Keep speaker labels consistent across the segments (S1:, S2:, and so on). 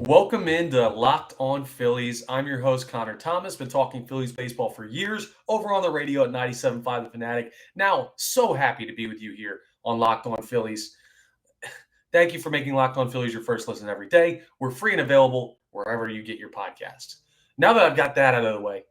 S1: Welcome into Locked On Phillies. I'm your host, Connor Thomas. Been talking Phillies baseball for years over on the radio at 97.5 The Fanatic. Now, so happy to be with you here on Locked On Phillies. Thank you for making Locked On Phillies your first listen every day. We're free and available wherever you get your podcasts. Now that I've got that out of the way,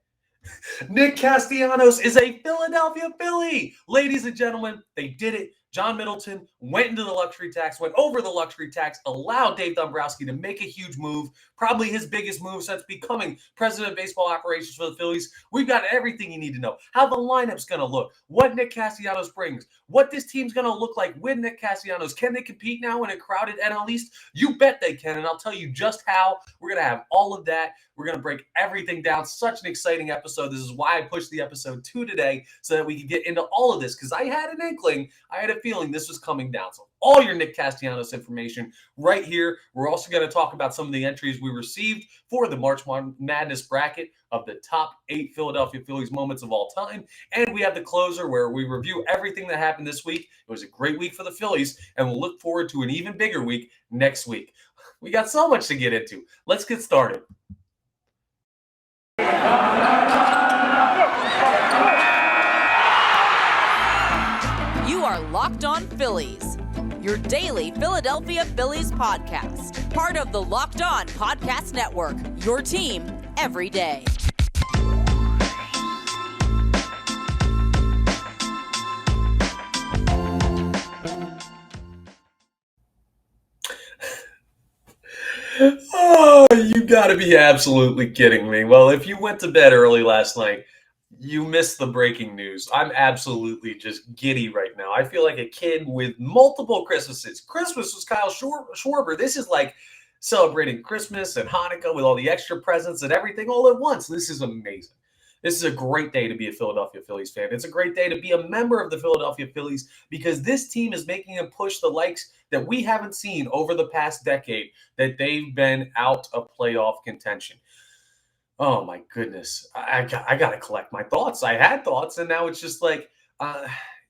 S1: Nick Castellanos is a Philadelphia Philly. Ladies and gentlemen, they did it. John Middleton went into the luxury tax, went over the luxury tax, allowed Dave Dombrowski to make a huge move, probably his biggest move since becoming president of baseball operations for the Phillies. We've got everything you need to know. How the lineup's going to look, what Nick Castellanos brings, what this team's going to look like with Nick Castellanos. Can they compete now in a crowded NL East? You bet they can, and I'll tell you just how. We're going to have all of that. We're going to break everything down. Such an exciting episode. This is why I pushed the episode to today so that we could get into all of this because I had an inkling, I had a feeling this was coming down. So all your Nick Castellanos information right here. We're also going to talk about some of the entries we received for the March Madness bracket of the top 8 Philadelphia Phillies moments of all time. And we have the closer where we review everything that happened this week. It was a great week for the Phillies, and we'll look forward to an even bigger week next week. We got so much to get into. Let's get started.
S2: You are Locked On Phillies, your daily Philadelphia Phillies podcast. Part of the Locked On Podcast Network, your team every day.
S1: Oh, you got to be absolutely kidding me. Well, if you went to bed early last night, you missed the breaking news. I'm absolutely just giddy right now. I feel like a kid with multiple Christmases. Christmas was Kyle Schwarber. This is like celebrating Christmas and Hanukkah with all the extra presents and everything all at once. This is amazing. This is a great day to be a Philadelphia Phillies fan. It's a great day to be a member of the Philadelphia Phillies because this team is making a push the likes that we haven't seen over the past decade that they've been out of playoff contention. Oh, my goodness. I got to collect my thoughts. I had thoughts, and now it's just like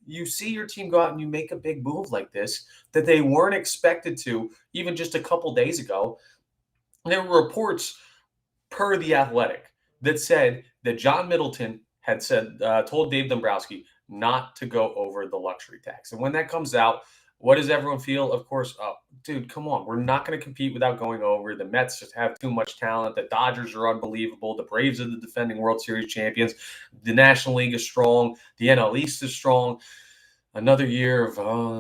S1: you see your team go out and you make a big move like this that they weren't expected to even just a couple days ago. There were reports per The Athletic that said that John Middleton had told Dave Dombrowski not to go over the luxury tax. And when that comes out, what does everyone feel? Of course, dude, come on. We're not going to compete without going over. The Mets just have too much talent. The Dodgers are unbelievable. The Braves are the defending World Series champions. The National League is strong. The NL East is strong. Another year of,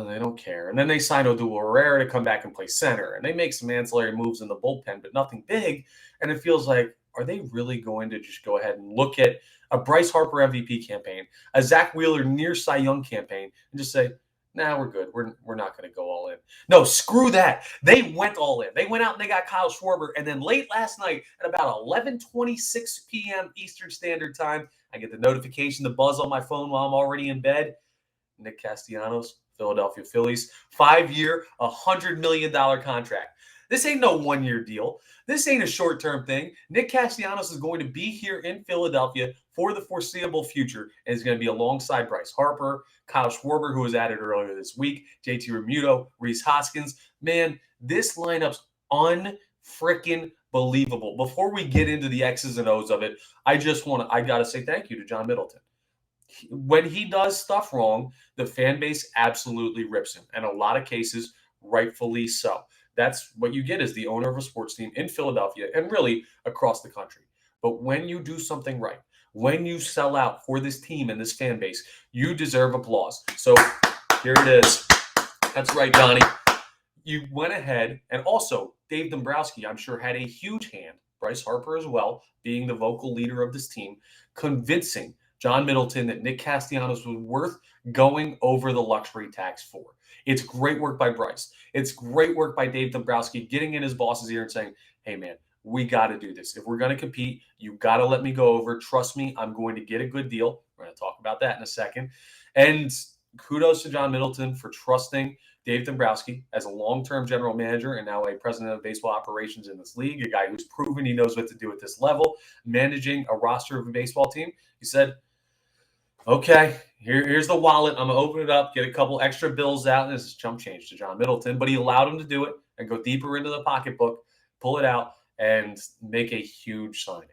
S1: they don't care. And then they sign Odubel Herrera to come back and play center. And they make some ancillary moves in the bullpen, but nothing big. And it feels like, are they really going to just go ahead and look at a Bryce Harper MVP campaign, a Zach Wheeler near Cy Young campaign, and just say, nah, we're good. We're not going to go all in. No, screw that. They went all in. They went out and they got Kyle Schwarber. And then late last night at about 11:26 p.m. Eastern Standard Time, I get the notification, the buzz on my phone while I'm already in bed. Nick Castellanos, Philadelphia Phillies, 5-year, $100 million contract. This ain't no one-year deal. This ain't a short-term thing. Nick Castellanos is going to be here in Philadelphia for the foreseeable future and is going to be alongside Bryce Harper, Kyle Schwarber, who was added earlier this week, JT Realmuto, Rhys Hoskins. Man, this lineup's unfreaking believable. Before we get into the X's and O's of it, I got to say thank you to John Middleton. When he does stuff wrong, the fan base absolutely rips him. In a lot of cases, rightfully so. That's what you get as the owner of a sports team in Philadelphia and really across the country. But when you do something right, when you sell out for this team and this fan base, you deserve applause. So here it is. That's right, Johnny. You went ahead, and also Dave Dombrowski, I'm sure, had a huge hand, Bryce Harper as well, being the vocal leader of this team, convincing John Middleton that Nick Castellanos was worth going over the luxury tax for. It's great work by Bryce. It's great work by Dave Dombrowski getting in his boss's ear and saying, hey, man, we got to do this. If we're going to compete, you got to let me go over. Trust me, I'm going to get a good deal. We're going to talk about that in a second. And kudos to John Middleton for trusting Dave Dombrowski as a long-term general manager and now a president of baseball operations in this league, a guy who's proven he knows what to do at this level, managing a roster of a baseball team. He said, okay, here's the wallet. I'm going to open it up, get a couple extra bills out. And this is chump change to John Middleton, but he allowed him to do it and go deeper into the pocketbook. pull it out and make a huge signing.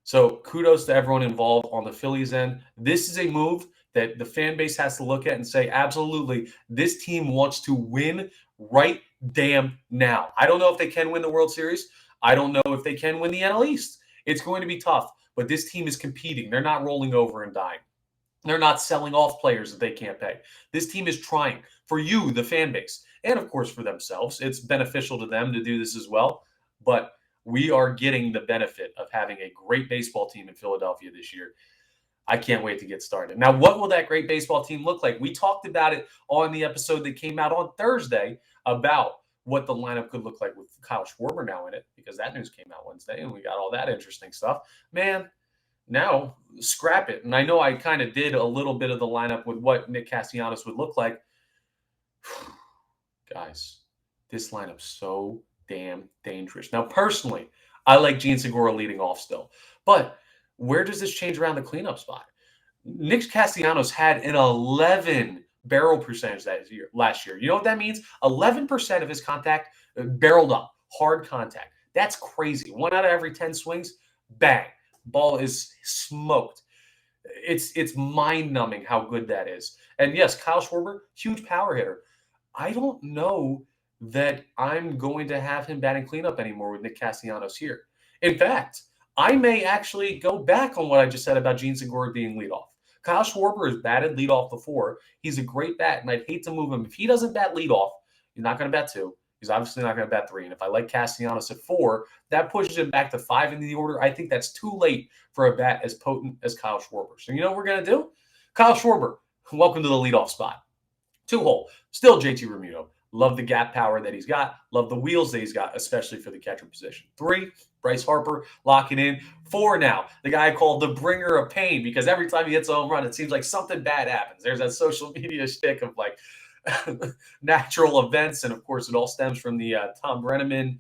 S1: So kudos to everyone involved on the Phillies end. This is a move that the fan base has to look at and say, absolutely, this team wants to win right damn now. I don't know if they can win the World Series. I don't know if they can win the NL East. It's going to be tough, but this team is competing. They're not rolling over and dying. They're not selling off players that they can't pay. This team is trying for you, the fan base, and of course for themselves. It's beneficial to them to do this as well, but we are getting the benefit of having a great baseball team in Philadelphia this year. I can't wait to get started. Now, what will that great baseball team look like? We talked about it on the episode that came out on Thursday about what the lineup could look like with Kyle Schwarber now in it, because that news came out Wednesday and we got all that interesting stuff. Man, now scrap it. And I know I kind of did a little bit of the lineup with what Nick Castellanos would look like. Guys, this lineup's so damn dangerous. Now, personally, I like Gene Segura leading off still. But where does this change around the cleanup spot? Nick Castellanos had an 11 barrel percentage last year. You know what that means? 11% of his contact barreled up, hard contact. That's crazy. 1 out of every 10 swings, bang. Ball is smoked. It's mind-numbing how good that is. And yes, Kyle Schwarber, huge power hitter. I don't know that I'm going to have him batting cleanup anymore with Nick Castellanos here. In fact, I may actually go back on what I just said about Gene Segura being leadoff. Kyle Schwarber has batted leadoff before. He's a great bat, and I'd hate to move him. If he doesn't bat leadoff, he's not going to bat 2. He's obviously not going to bat 3. And if I like Castellanos at 4, that pushes him back to 5 in the order. I think that's too late for a bat as potent as Kyle Schwarber. So you know what we're going to do? Kyle Schwarber, welcome to the leadoff spot. 2-hole, still JT Realmuto. Love the gap power that he's got. Love the wheels that he's got, especially for the catcher position. 3, Bryce Harper, locking in. 4 now, the guy I call the bringer of pain, because every time he hits a home run, it seems like something bad happens. There's that social media shtick of like natural events, and of course, it all stems from the Tom Brenneman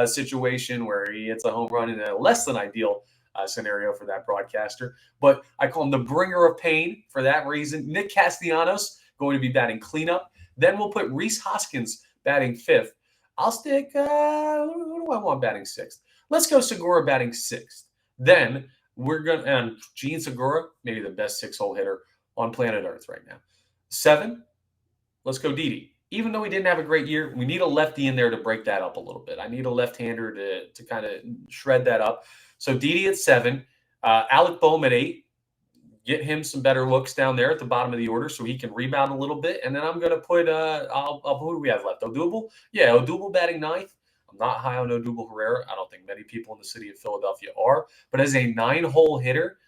S1: situation where he hits a home run in a less than ideal scenario for that broadcaster. But I call him the bringer of pain for that reason. Nick Castellanos going to be batting cleanup. Then we'll put Rhys Hoskins batting 5th. I'll stick, who do I want batting 6th? Let's go Segura batting 6th. Then we're going to, and Gene Segura, maybe the best 6-hole hitter on planet Earth right now. 7, let's go Didi. Even though he didn't have a great year, we need a lefty in there to break that up a little bit. I need a left-hander to kind of shred that up. So Didi at 7, Alec Boehm at 8. Get him some better looks down there at the bottom of the order so he can rebound a little bit. And then I'm going to put, who do we have left? Odubel? Yeah, Odubel batting 9th. I'm not high on Odubel Herrera. I don't think many people in the city of Philadelphia are. But as a 9-hole hitter,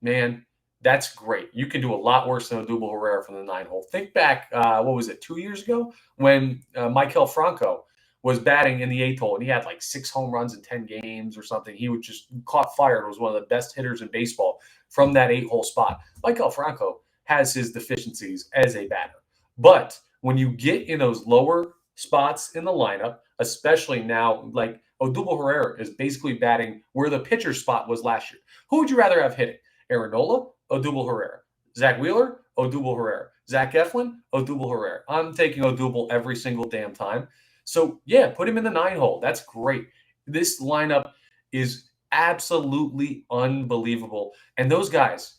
S1: man, that's great. You can do a lot worse than Odubel Herrera from the 9-hole. Think back, 2 years ago when Maikel Franco was batting in the 8th hole, and he had like 6 home runs in 10 games or something. He would just caught fire. It was one of the best hitters in baseball from that 8-hole spot. Maikel Franco has his deficiencies as a batter. But when you get in those lower spots in the lineup, especially now, like Odubel Herrera is basically batting where the pitcher spot was last year. Who would you rather have hitting? Aaron Nola, Odubel Herrera. Zach Wheeler, Odubel Herrera. Zach Eflin, Odubel Herrera. I'm taking Odubel every single damn time. So, yeah, put him in the 9-hole. That's great. This lineup is absolutely unbelievable. And those guys,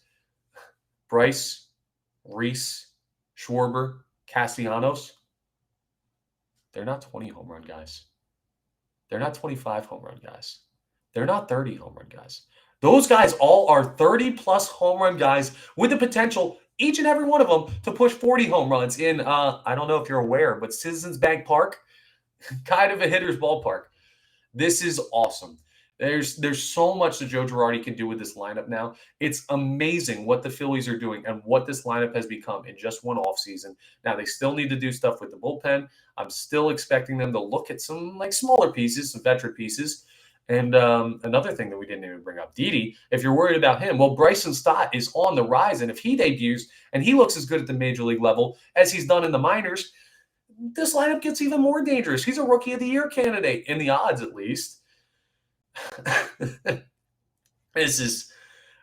S1: Bryce, Rhys, Schwarber, Castellanos, they're not 20 home run guys. They're not 25 home run guys. They're not 30 home run guys. Those guys all are 30-plus home run guys with the potential, each and every one of them, to push 40 home runs in, I don't know if you're aware, but Citizens Bank Park, kind of a hitter's ballpark. This is awesome. There's so much that Joe Girardi can do with this lineup now. It's amazing what the Phillies are doing and what this lineup has become in just one offseason. Now, they still need to do stuff with the bullpen. I'm still expecting them to look at some like smaller pieces, some veteran pieces. And another thing that we didn't even bring up, Didi, if you're worried about him, well, Bryson Stott is on the rise. And if he debuts and he looks as good at the major league level as he's done in the minors, this lineup gets even more dangerous. He's a Rookie of the Year candidate, in the odds at least. This is,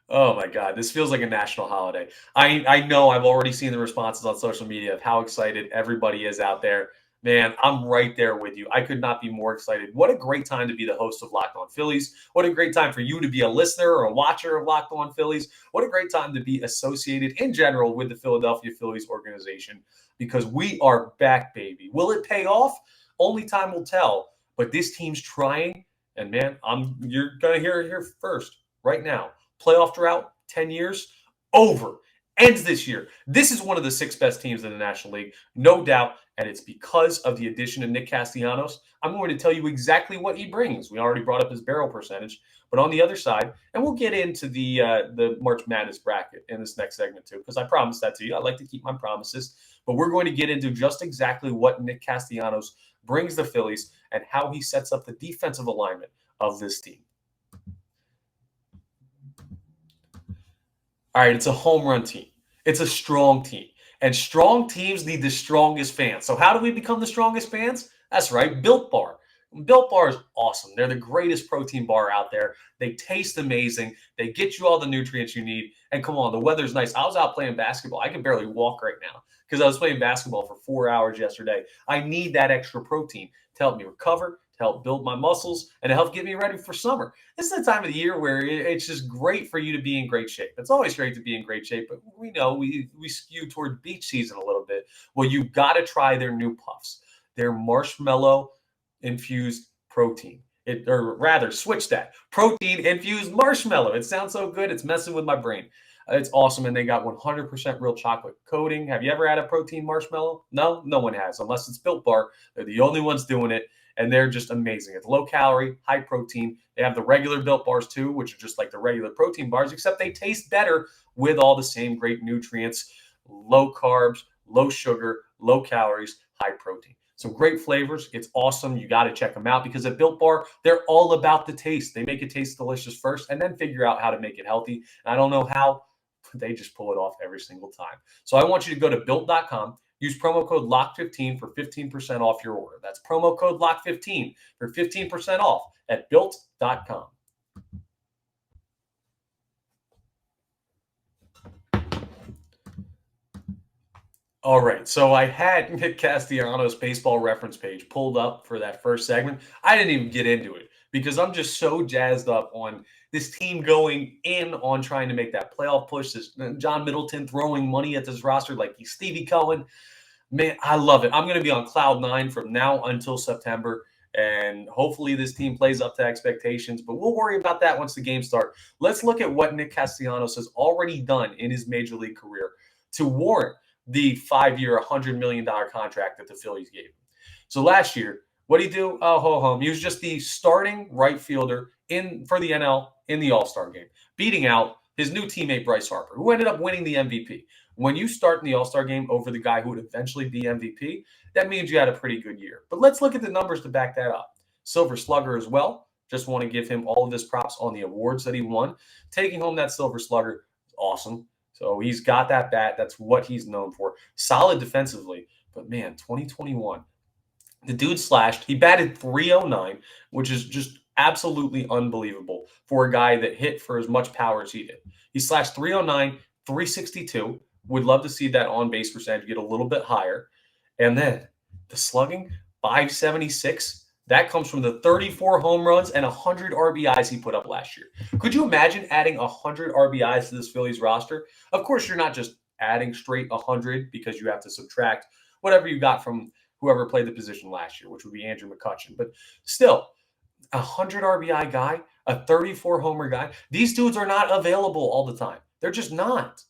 S1: oh my God, this feels like a national holiday. I know I've already seen the responses on social media of how excited everybody is out there. Man, I'm right there with you. I could not be more excited. What a great time to be the host of Locked On Phillies. What a great time for you to be a listener or a watcher of Locked On Phillies. What a great time to be associated in general with the Philadelphia Phillies organization because we are back, baby. Will it pay off? Only time will tell. But this team's trying, and man, you're gonna hear it here first, right now. Playoff drought, 10 years, over. Ends this year. This is one of the 6 best teams in the National League, no doubt, and it's because of the addition of Nick Castellanos. I'm going to tell you exactly what he brings. We already brought up his barrel percentage, but on the other side, and we'll get into the March Madness bracket in this next segment too, because I promised that to you. I like to keep my promises, but we're going to get into just exactly what Nick Castellanos brings the Phillies and how he sets up the defensive alignment of this team. All right, it's a home run team. It's a strong team. And strong teams need the strongest fans. So how do we become the strongest fans? That's right, Built Bar. Built Bar is awesome. They're the greatest protein bar out there. They taste amazing. They get you all the nutrients you need. And come on, the weather's nice. I was out playing basketball. I can barely walk right now because I was playing basketball for 4 hours yesterday. I need that extra protein to help me recover, to help build my muscles, and to help get me ready for summer. This is the time of the year where it's just great for you to be in great shape. It's always great to be in great shape, but we know we skew toward beach season a little bit. Well, you got to try their new puffs. Their marshmallow infused protein. Or rather, switch that. Protein infused marshmallow. It sounds so good. It's messing with my brain. It's awesome, and they got 100% real chocolate coating. Have you ever had a protein marshmallow? No, no one has, unless it's Built Bar. They're the only ones doing it, and they're just amazing. It's low calorie, high protein. They have the regular Built Bars too, which are just like the regular protein bars, except they taste better with all the same great nutrients, low carbs, low sugar, low calories, high protein. Some great flavors. It's awesome. You got to check them out because at Built Bar, they're all about the taste. They make it taste delicious first and then figure out how to make it healthy. And I don't know how, but they just pull it off every single time. So I want you to go to built.com, use promo code LOCK15 for 15% off your order. That's promo code LOCK15 for 15% off at built.com. All right, so I had Nick Castellanos' baseball reference page pulled up for that first segment. I didn't even get into it because I'm just so jazzed up on this team going in on trying to make that playoff push. This John Middleton throwing money at this roster like he's Stevie Cohen. Man, I love it. I'm going to be on cloud 9 from now until September, and hopefully this team plays up to expectations, but we'll worry about that once the games start. Let's look at what Nick Castellanos has already done in his major league career to warrant the 5-year, $100 million contract that the Phillies gave him. So last year, what did he do? Oh, ho hum. He was just the starting right fielder for the NL in the All-Star game, beating out his new teammate Bryce Harper, who ended up winning the MVP. When you start in the All-Star game over the guy who would eventually be MVP, that means you had a pretty good year. But let's look at the numbers to back that up. Silver Slugger as well. Just want to give him all of his props on the awards that he won. Taking home that Silver Slugger, awesome. So he's got that bat. That's what he's known for. Solid defensively. But, man, 2021, the dude slashed. He batted .309, which is just absolutely unbelievable for a guy that hit for as much power as he did. He slashed .309, .362. Would love to see that on-base percentage get a little bit higher. And then the slugging, .576. That comes from the 34 home runs and 100 RBIs he put up last year. Could you imagine adding 100 RBIs to this Phillies roster? Of course, you're not just adding straight 100 because you have to subtract whatever you got from whoever played the position last year, which would be Andrew McCutchen. But still, a 100 RBI guy, a 34 homer guy, these dudes are not available all the time. They're just not.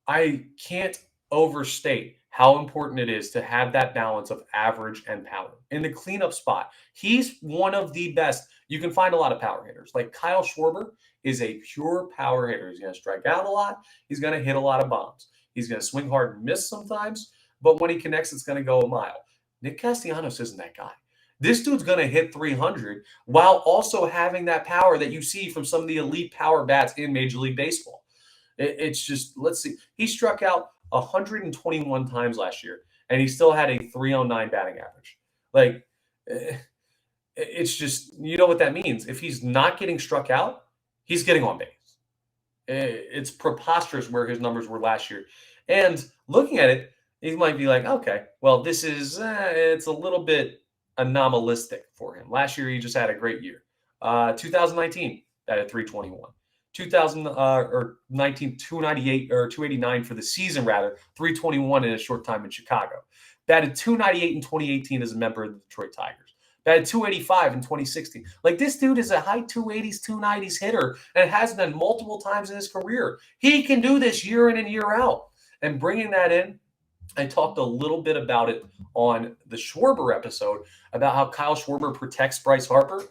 S1: I can't overstate how important it is to have that balance of average and power. In the cleanup spot, he's one of the best. You can find a lot of power hitters. Like Kyle Schwarber is a pure power hitter. He's going to strike out a lot. He's going to hit a lot of bombs. He's going to swing hard and miss sometimes, but when he connects, it's going to go a mile. Nick Castellanos isn't that guy. This dude's going to hit 300 while also having that power that you see from some of the elite power bats in Major League Baseball. It's just, let's see. He struck out 121 times last year, and he still had a .309 batting average. Like, it's just, you know what that means. If he's not getting struck out, he's getting on base. It's preposterous where his numbers were last year. And looking at it, He might be like, okay, well, this is it's a little bit anomalistic for him. Last year, he just had a great year. 2019, at 321. 2000 or 19, 298 or 289 for the season, rather 321 in a short time in Chicago. Batted 298 in 2018 as a member of the Detroit Tigers. Batted 285 in 2016. Like, this dude is a high 280s, 290s hitter and has been multiple times in his career. He can do this year in and year out. And bringing that in, I talked a little bit about it on the Schwarber episode about how Kyle Schwarber protects Bryce Harper.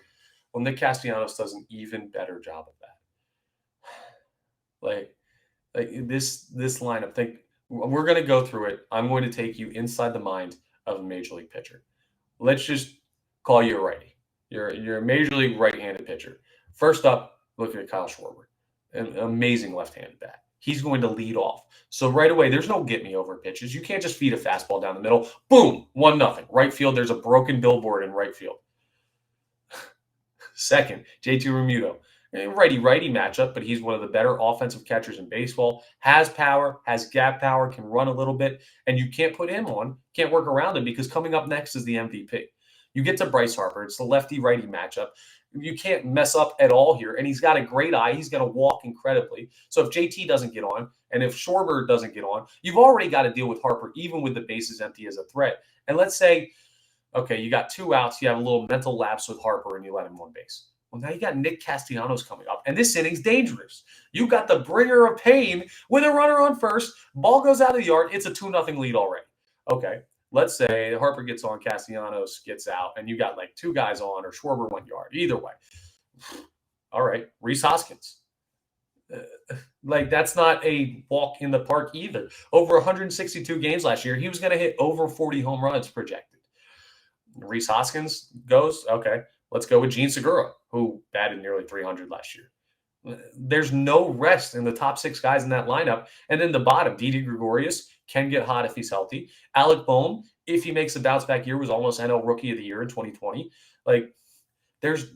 S1: Well, Nick Castellanos does an even better job of that. Like this lineup. Think we're going to go through it. I'm going to take you inside the mind of a major league pitcher. Let's just call you a righty. You're a major league right-handed pitcher. First up, look at Kyle Schwarber, an amazing left-handed bat. He's going to lead off. So right away, there's no get me over pitches. You can't just feed a fastball down the middle. Boom, 1-0. Right field, there's a broken billboard in right field. Second, JT Realmuto. Righty-righty matchup, but he's one of the better offensive catchers in baseball. Has power, has gap power, can run a little bit, and you can't put him on, can't work around him because coming up next is the MVP. You get to Bryce Harper. It's the lefty-righty matchup. You can't mess up at all here, and he's got a great eye. He's going to walk incredibly. So if JT doesn't get on, and if Schwarber doesn't get on, you've already got to deal with Harper, even with the bases empty as a threat. And let's say, okay, you got 2 outs, you have a little mental lapse with Harper, and you let him on base. Well, now you got Nick Castellanos coming up, and this inning's dangerous. You got the bringer of pain with a runner on first. Ball goes out of the yard. It's a 2-0 lead already. Okay, let's say Harper gets on, Castellanos gets out, and you got like 2 guys on, or Schwarber 1 yard. Either way. All right, Rhys Hoskins. Like, that's not a walk in the park either. Over 162 games last year, he was going to hit over 40 home runs projected. Rhys Hoskins goes, okay, let's go with Gene Segura, who batted nearly 300 last year. There's no rest in the top 6 guys in that lineup. And then the bottom, Didi Gregorius can get hot if he's healthy. Alec Bohm, if he makes a bounce back year, was almost NL Rookie of the Year in 2020. Like, there's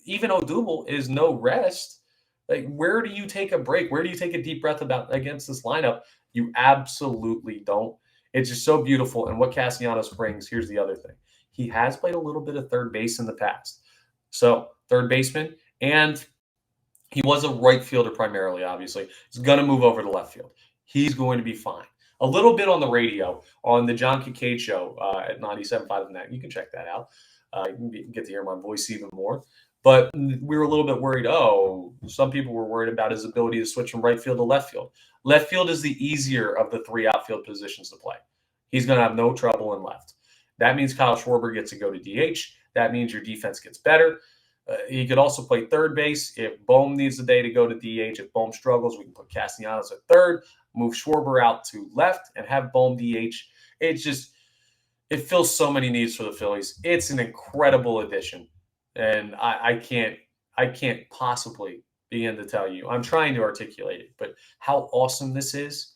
S1: even Odubel is no rest. Like, where do you take a break? Where do you take a deep breath against this lineup? You absolutely don't. It's just so beautiful. And what Castellanos brings, here's the other thing. He has played a little bit of third base in the past. So, third baseman, and he was a right fielder primarily, obviously. He's going to move over to left field. He's going to be fine. A little bit on the radio on the John Kincaid show at 97.5 of that. You can check that out. You can get to hear my voice even more. But we were a little bit worried. Some people were worried about his ability to switch from right field to left field. Left field is the easier of the 3 outfield positions to play. He's going to have no trouble in left. That means Kyle Schwarber gets to go to DH. That means your defense gets better. He could also play third base. If Bohm needs a day to go to DH, if Bohm struggles, we can put Castellanos at third, move Schwarber out to left, and have Bohm DH. It fills so many needs for the Phillies. It's an incredible addition, and I can't possibly begin to tell you. I'm trying to articulate it, but how awesome this is.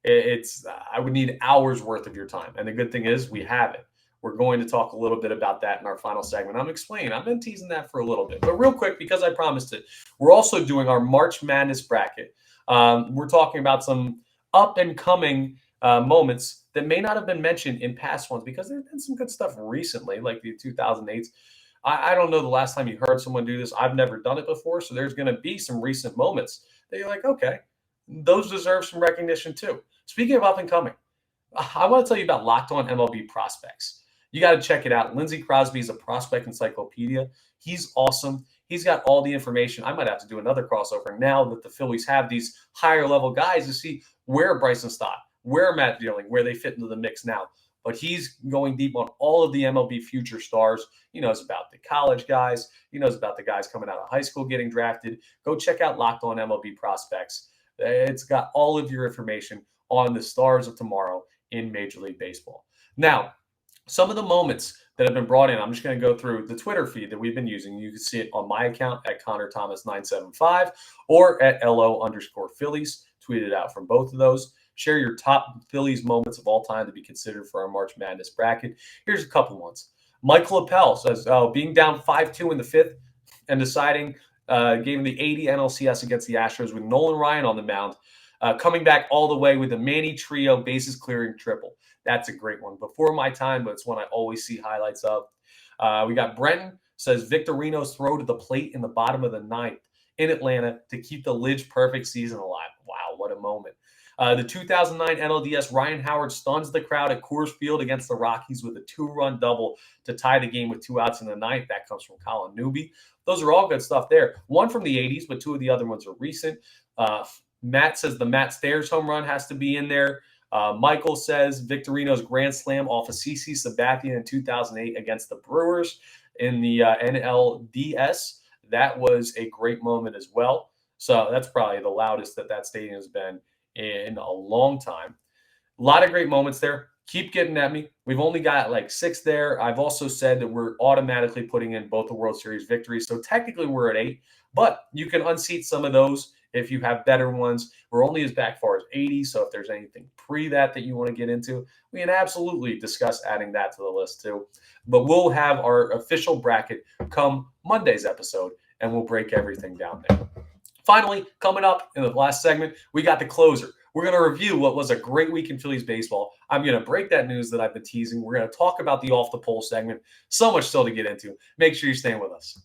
S1: I would need hours worth of your time, and the good thing is we have it. We're going to talk a little bit about that in our final segment. I'm explaining. I've been teasing that for a little bit. But real quick, because I promised it, we're also doing our March Madness bracket. We're talking about some up-and-coming moments that may not have been mentioned in past ones because there's been some good stuff recently, like the 2008s. I don't know the last time you heard someone do this. I've never done it before, so there's going to be some recent moments that you're like, okay, those deserve some recognition too. Speaking of up-and-coming, I want to tell you about Locked On MLB Prospects. You got to check it out. Lindsey Crosby is a prospect encyclopedia. He's awesome. He's got all the information. I might have to do another crossover now that the Phillies have these higher level guys to see where Bryson Stott, where Matt Dearling, where they fit into the mix now. But he's going deep on all of the MLB future stars. He knows about the college guys. He knows about the guys coming out of high school getting drafted. Go check out Locked On MLB Prospects. It's got all of your information on the stars of tomorrow in Major League Baseball. Now, some of the moments that have been brought in, I'm just going to go through the Twitter feed that we've been using. You can see it on my account at ConnorThomas975 or at LO_Phillies. Tweet it out from both of those. Share your top Phillies moments of all time to be considered for our March Madness bracket. Here's a couple ones. Michael Appel says, being down 5-2 in the 5th and deciding game of the 80 NLCS against the Astros with Nolan Ryan on the mound. coming back all the way with the Manny Trio bases clearing triple. That's a great one. Before my time, but it's one I always see highlights of. We got Brenton says Victorino's throw to the plate in the bottom of the ninth in Atlanta to keep the Lidge perfect season alive. Wow, what a moment. The 2009 NLDS, Ryan Howard stuns the crowd at Coors Field against the Rockies with a 2-run double to tie the game with 2 outs in the ninth. That comes from Colin Newby. Those are all good stuff there. One from the 80s, but 2 of the other ones are recent. Matt says the Matt Stairs home run has to be in there. Michael says Victorino's grand slam off of CC Sabathia in 2008 against the Brewers in the NLDS. That was a great moment as well. So that's probably the loudest that stadium has been in a long time. A lot of great moments there. Keep getting at me. We've only got like 6 there. I've also said that we're automatically putting in both the World Series victories. So technically we're at 8, but you can unseat some of those if you have better ones. We're only as back far as 80. So if there's anything pre that you want to get into, we can absolutely discuss adding that to the list too. But we'll have our official bracket come Monday's episode, and we'll break everything down there. Finally, coming up in the last segment, we got the closer. We're going to review what was a great week in Phillies baseball. I'm going to break that news that I've been teasing. We're going to talk about the off the pole segment. So much still to get into. Make sure you're staying with us.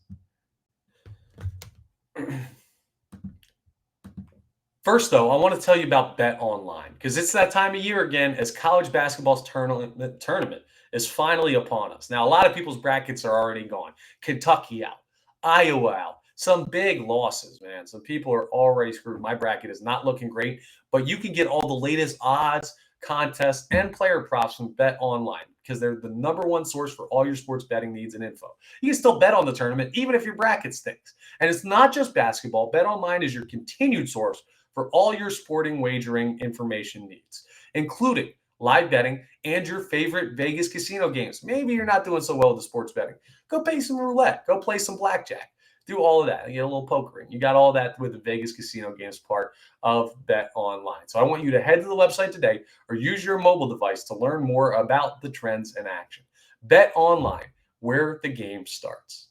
S1: First, though, I want to tell you about Bet Online because it's that time of year again as college basketball's tournament is finally upon us. Now, a lot of people's brackets are already gone. Kentucky out, Iowa out. Some big losses, man. Some people are already screwed. My bracket is not looking great, but you can get all the latest odds, contests, and player props from Bet Online because they're the #1 source for all your sports betting needs and info. You can still bet on the tournament even if your bracket stinks. And it's not just basketball. Bet Online is your continued source for all your sporting wagering information needs, including live betting and your favorite Vegas casino games. Maybe you're not doing so well with the sports betting. Go pay some roulette. Go play some blackjack. Do all of that. You get a little pokering. You got all that with the Vegas casino games part of Bet Online. So I want you to head to the website today or use your mobile device to learn more about the trends in action. Bet Online, where the game starts.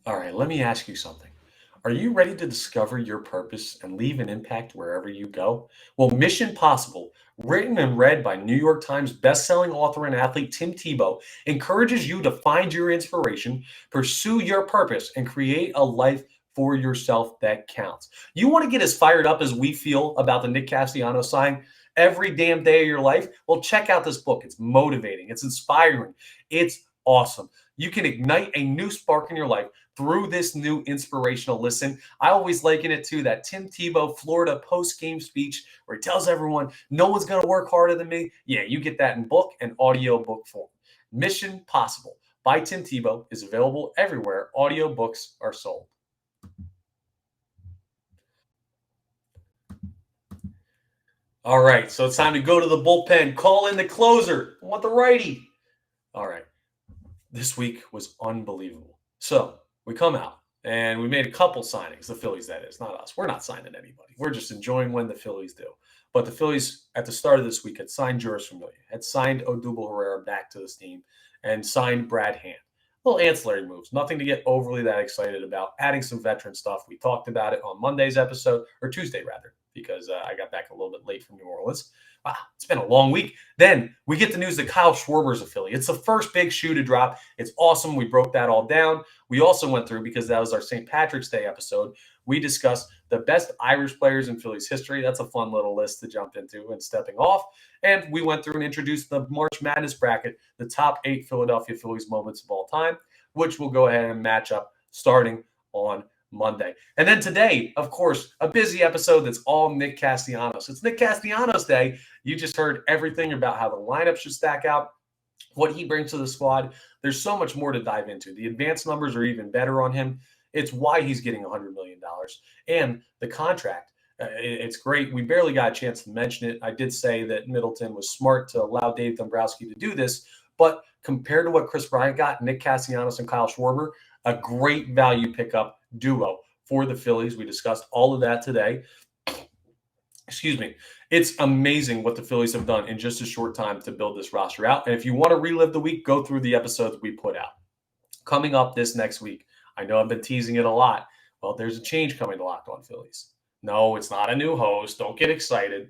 S1: All right, let me ask you something. Are you ready to discover your purpose and leave an impact wherever you go? Well, Mission Possible, written and read by New York Times bestselling author and athlete Tim Tebow, encourages you to find your inspiration, pursue your purpose, and create a life for yourself that counts. You want to get as fired up as we feel about the Nick Castellanos signing every damn day of your life? Well, check out this book. It's motivating. It's inspiring. It's awesome. You can ignite a new spark in your life through this new inspirational listen. I always liken it to that Tim Tebow Florida post-game speech where he tells everyone, no one's going to work harder than me. Yeah, you get that in book and audio book form. Mission Possible by Tim Tebow is available everywhere audiobooks are sold. All right, so it's time to go to the bullpen. Call in the closer. I want the righty. All right. This week was unbelievable. So we come out and we made a couple signings, the Phillies, that is, not us. We're not signing anybody. We're just enjoying when the Phillies do. But the Phillies, at the start of this week, had signed Juris Familia, had signed Odubel Herrera back to this team, and signed Brad Hand. Little ancillary moves, nothing to get overly that excited about. Adding some veteran stuff. We talked about it on Monday's episode, or Tuesday rather, because I got back a little bit late from New Orleans. Wow, it's been a long week. Then we get the news that Kyle Schwarber's a Philly. It's the first big shoe to drop. It's awesome. We broke that all down. We also went through, because that was our St. Patrick's Day episode, we discussed the best Irish players in Phillies history. That's a fun little list to jump into and stepping off. And we went through and introduced the March Madness bracket, the top 8 Philadelphia Phillies moments of all time, which we'll go ahead and match up starting on Monday. And then today, of course, a busy episode that's all Nick Castellanos. It's Nick Castellanos Day. You just heard everything about how the lineup should stack out, what he brings to the squad. There's so much more to dive into. The advanced numbers are even better on him. It's why he's getting $100 million. And the contract, it's great. We barely got a chance to mention it. I did say that Middleton was smart to allow Dave Dombrowski to do this, but compared to what Chris Bryant got, Nick Castellanos and Kyle Schwarber, a great value pickup duo for the Phillies. We discussed all of that today. Excuse me. It's amazing what the Phillies have done in just a short time to build this roster out. And if you want to relive the week, go through the episodes we put out. Coming up this next week, I know I've been teasing it a lot. Well, there's a change coming to Locked On Phillies. No, it's not a new host. Don't get excited.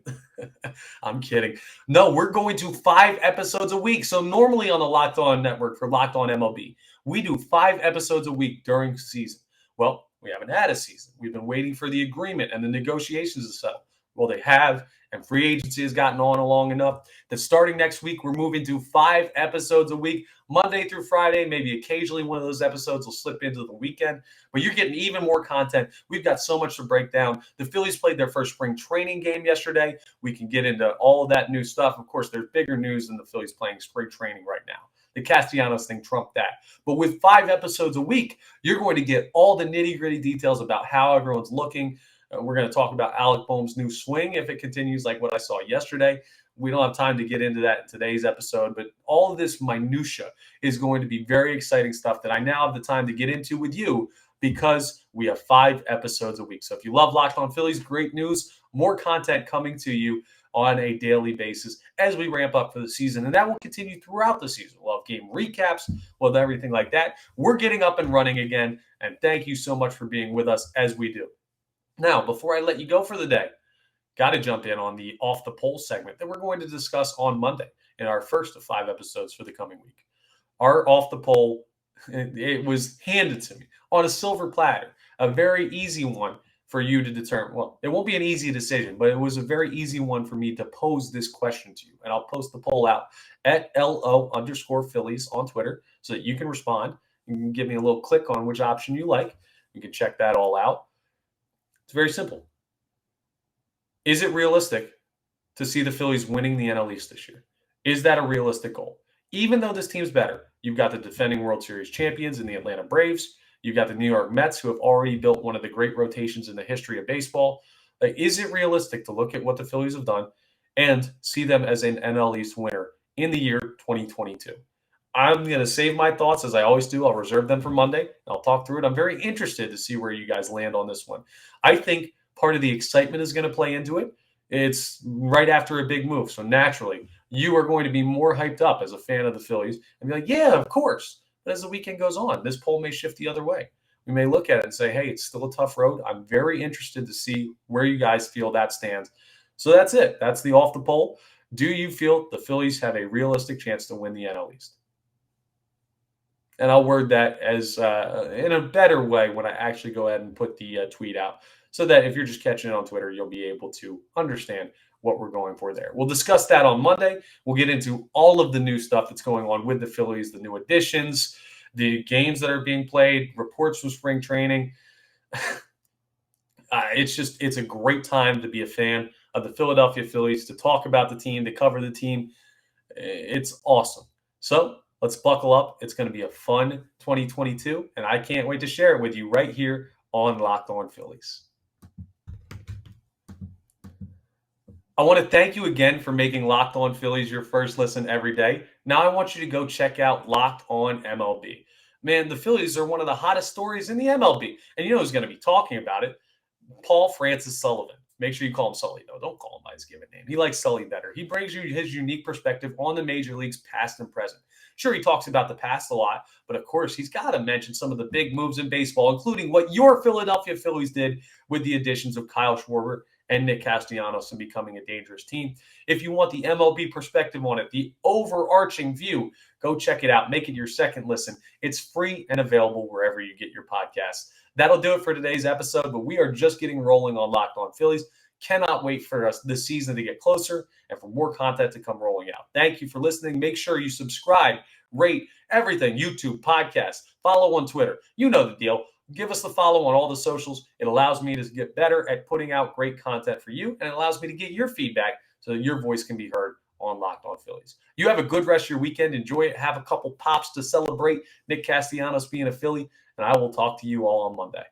S1: I'm kidding. No, we're going to 5 episodes a week. So normally on the Locked On Network for Locked On MLB, we do 5 episodes a week during season. Well, we haven't had a season. We've been waiting for the agreement and the negotiations to settle. Well, they have, and free agency has gotten on long enough that starting next week, we're moving to 5 episodes a week, Monday through Friday. Maybe occasionally one of those episodes will slip into the weekend, but you're getting even more content. We've got so much to break down. The Phillies played their first spring training game yesterday. We can get into all of that new stuff. Of course, there's bigger news than the Phillies playing spring training right now. The Castellanos thing trumped that. But with 5 episodes a week, you're going to get all the nitty-gritty details about how everyone's looking. We're going to talk about Alec Boehm's new swing if it continues like what I saw yesterday. We don't have time to get into that in today's episode, but all of this minutia is going to be very exciting stuff that I now have the time to get into with you because we have 5 episodes a week. So if you love Locked On Phillies, great news, more content coming to you on a daily basis as we ramp up for the season. And that will continue throughout the season. We'll have game recaps, we'll have everything like that. We're getting up and running again, and thank you so much for being with us as we do. Now, before I let you go for the day, got to jump in on the Off the Poll segment that we're going to discuss on Monday in our first of 5 episodes for the coming week. Our Off the Poll, it was handed to me on a silver platter, a very easy one for you to determine. Well, it won't be an easy decision, but it was a very easy one for me to pose this question to you. And I'll post the poll out at LO_Phillies on Twitter so that you can respond. You can give me a little click on which option you like. You can check that all out. It's very simple. Is it realistic to see the Phillies winning the NL East this year? Is that a realistic goal? Even though this team's better, you've got the defending World Series champions in the Atlanta Braves. You've got the New York Mets, who have already built one of the great rotations in the history of baseball. Is it realistic to look at what the Phillies have done and see them as an NL East winner in the year 2022? I'm going to save my thoughts, as I always do. I'll reserve them for Monday. I'll talk through it. I'm very interested to see where you guys land on this one. I think part of the excitement is going to play into it. It's right after a big move. So naturally, you are going to be more hyped up as a fan of the Phillies and be like, yeah, of course. But as the weekend goes on, this poll may shift the other way. We may look at it and say, hey, it's still a tough road. I'm very interested to see where you guys feel that stands. So that's it. That's the Off the Poll. Do you feel the Phillies have a realistic chance to win the NL East? And I'll word that as in a better way when I actually go ahead and put the tweet out so that if you're just catching it on Twitter, you'll be able to understand what we're going for there. We'll discuss that on Monday. We'll get into all of the new stuff that's going on with the Phillies, the new additions, the games that are being played, reports from spring training. It's a great time to be a fan of the Philadelphia Phillies, to talk about the team, to cover the team. It's awesome. So let's buckle up. It's going to be a fun 2022, and I can't wait to share it with you right here on Locked On Phillies. I want to thank you again for making Locked On Phillies your first listen every day. Now I want you to go check out Locked On MLB. Man, the Phillies are one of the hottest stories in the MLB. And you know who's going to be talking about it? Paul Francis Sullivan. Make sure you call him Sully, though. Don't call him by his given name. He likes Sully better. He brings you his unique perspective on the major leagues, past and present. Sure, he talks about the past a lot, but of course, he's got to mention some of the big moves in baseball, including what your Philadelphia Phillies did with the additions of Kyle Schwarber and Nick Castellanos and becoming a dangerous team. If you want the MLB perspective on it, the overarching view, go check it out. Make it your second listen. It's free and available wherever you get your podcasts. That'll do it for today's episode, but we are just getting rolling on Locked On Phillies. Cannot wait for us this season to get closer and for more content to come rolling out. Thank you for listening. Make sure you subscribe, rate everything, YouTube, podcast, follow on Twitter. You know the deal. Give us the follow on all the socials. It allows me to get better at putting out great content for you, and it allows me to get your feedback so that your voice can be heard on Locked On Phillies. You have a good rest of your weekend. Enjoy it. Have a couple pops to celebrate Nick Castellanos being a Philly, and I will talk to you all on Monday.